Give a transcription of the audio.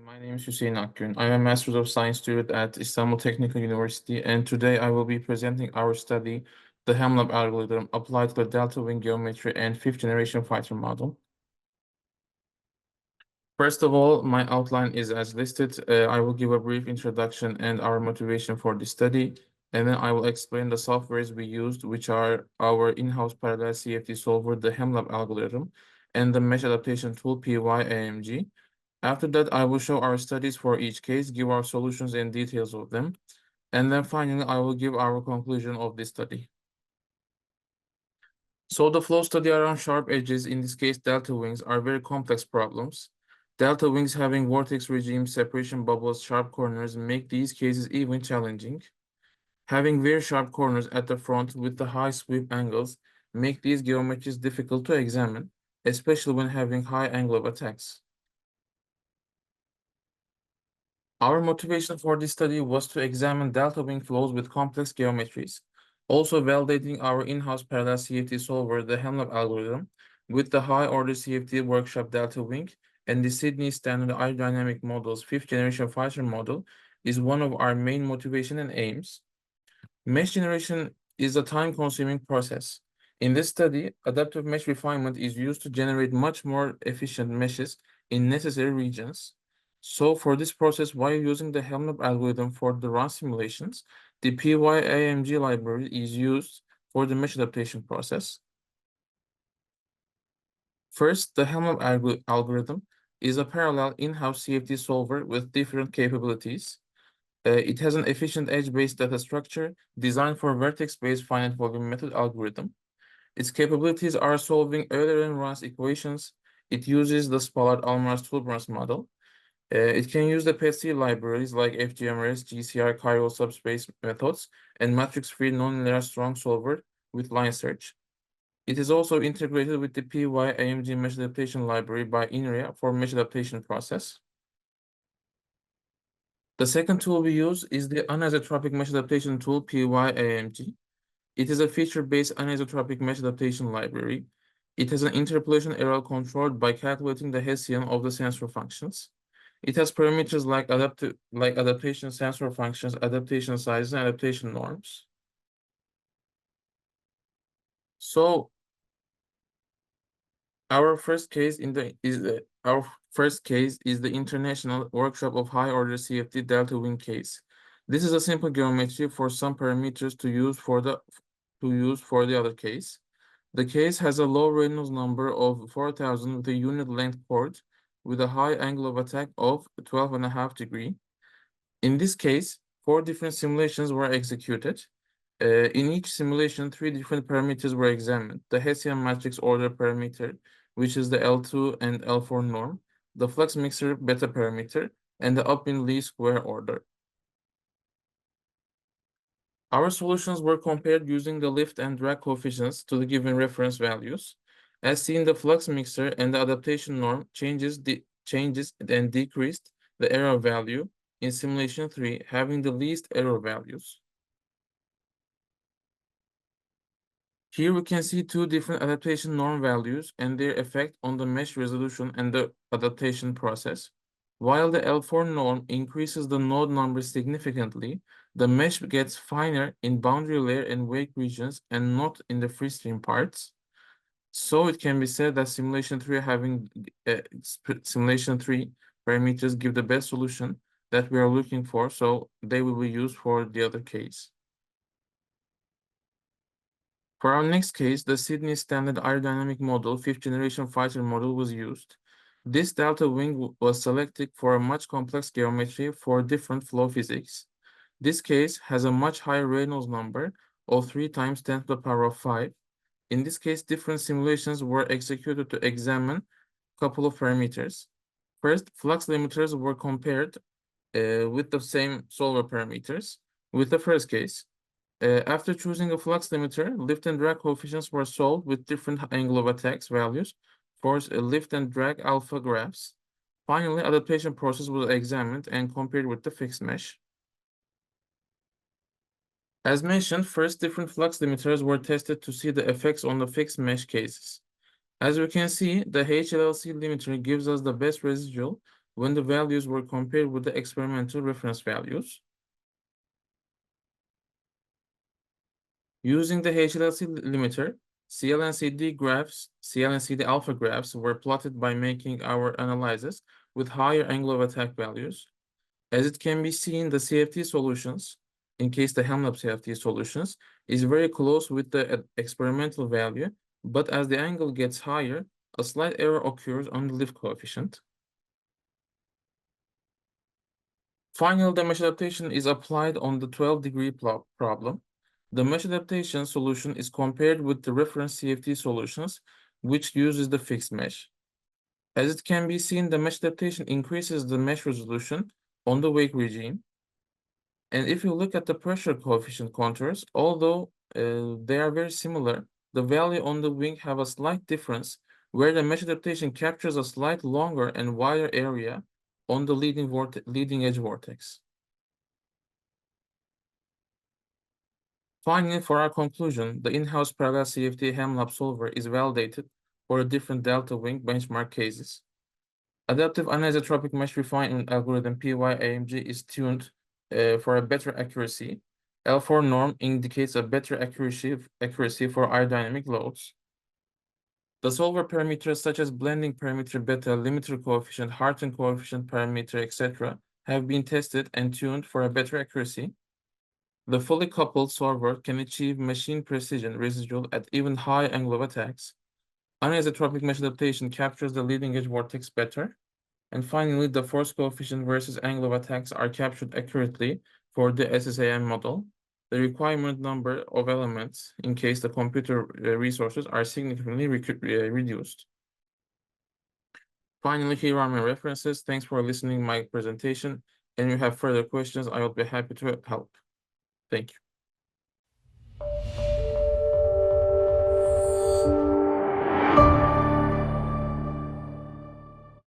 My name is Huseyin Akgun. I'm a Master of Science student at Istanbul Technical University, and today I will be presenting our study, the Hemlab algorithm applied to the delta wing geometry and fifth generation fighter model. First of all, my outline is as listed. I will give a brief introduction and our motivation for the study, and then I will explain the softwares we used, which are our in-house parallel CFD solver, the Hemlab algorithm, and the mesh adaptation tool, PYAMG. After that, I will show our studies for each case, give our solutions and details of them. And then finally, I will give our conclusion of this study. So the flow study around sharp edges, in this case, delta wings, are very complex problems. Delta wings having vortex regimes, separation bubbles, sharp corners make these cases even challenging. Having very sharp corners at the front with the high sweep angles make these geometries difficult to examine, especially when having high angle of attacks. Our motivation for this study was to examine delta wing flows with complex geometries, also validating our in-house parallel CFD solver, the Hemlab algorithm, with the high-order CFD workshop delta wing and the Sydney Standard Aerodynamic Model's fifth generation fighter model is one of our main motivation and aims. Mesh generation is a time-consuming process. In this study, adaptive mesh refinement is used to generate much more efficient meshes in necessary regions. So for this process, while using the Hemlab algorithm for the run simulations, the PYAMG library is used for the mesh adaptation process. First, the Hemlab algorithm is a parallel in-house CFD solver with different capabilities. It has an efficient edge-based data structure designed for vertex-based finite volume method algorithm. Its capabilities are solving Euler-Lorentz equations. It uses the Spallard-Allmaras-Toolbranch model. It can use the PETC libraries like FGMRS, GCR, chiral subspace methods, and matrix-free nonlinear strong solver with line search. It is also integrated with the PYAMG mesh adaptation library by INRIA for mesh adaptation process. The second tool we use is the anisotropic mesh adaptation tool, PYAMG. It is a feature-based anisotropic mesh adaptation library. It has an interpolation error controlled by calculating the Hessian of the sensor functions. It has parameters like adaptation sensor functions, adaptation sizes, and adaptation norms. So our first case is the international workshop of high order CFD delta wing case. This is a simple geometry for some parameters to use for the other case. The case has a low Reynolds number of 4,000 with a unit length chord with a high angle of attack of 12.5 degrees. In this case, 4 different simulations were executed. In each simulation, 3 different parameters were examined. The Hessian matrix order parameter, which is the L2 and L4 norm, the flux mixer beta parameter, and the upwind least square order. Our solutions were compared using the lift and drag coefficients to the given reference values. As seen, the flux mixer and the adaptation norm changes and decreased the error value in simulation 3, having the least error values. Here we can see 2 different adaptation norm values and their effect on the mesh resolution and the adaptation process. While the L4 norm increases the node number significantly, the mesh gets finer in boundary layer and wake regions and not in the free stream parts. So it can be said that simulation 3 parameters give the best solution that we are looking for, so they will be used for the other case. For our next case, the Sydney Standard Aerodynamic Model, fifth generation fighter model was used. This delta wing was selected for a much complex geometry for different flow physics. This case has a much higher Reynolds number of 3 times 10 to the power of 5. In this case, different simulations were executed to examine a couple of parameters. First, flux limiters were compared with the same solver parameters with the first case. After choosing a flux limiter, lift and drag coefficients were solved with different angle of attacks values for lift and drag alpha graphs. Finally, adaptation process was examined and compared with the fixed mesh. As mentioned, first different flux limiters were tested to see the effects on the fixed mesh cases. As we can see, the HLLC limiter gives us the best residual when the values were compared with the experimental reference values. Using the HLC limiter, CL and CD alpha graphs were plotted by making our analysis with higher angle of attack values. As it can be seen, the CFT solutions, in case the Hemlab CFT solutions, is very close with the experimental value, but as the angle gets higher, a slight error occurs on the lift coefficient. Finally, the mesh adaptation is applied on the 12-degree problem. The mesh adaptation solution is compared with the reference CFT solutions, which uses the fixed mesh. As it can be seen, the mesh adaptation increases the mesh resolution on the wake regime. And if you look at the pressure coefficient contours, although they are very similar, the value on the wing have a slight difference, where the mesh adaptation captures a slight longer and wider area on the leading edge vortex. Finally, for our conclusion, the in-house parallel CFT Hemlab solver is validated for different delta wing benchmark cases. Adaptive anisotropic mesh refinement algorithm PY-AMG is tuned for a better accuracy. L4 norm indicates a better accuracy for aerodynamic loads. The solver parameters such as blending parameter beta, limiter coefficient, Harton coefficient parameter, etc. have been tested and tuned for a better accuracy. The fully coupled solver can achieve machine precision residual at even high angle of attacks. Anisotropic mesh adaptation captures the leading edge vortex better. And finally, the force coefficient versus angle of attacks are captured accurately for the SSAM model. The requirement number of elements in case the computer resources are significantly reduced. Finally, here are my references. Thanks for listening to my presentation. And if you have further questions, I will be happy to help. Thank you.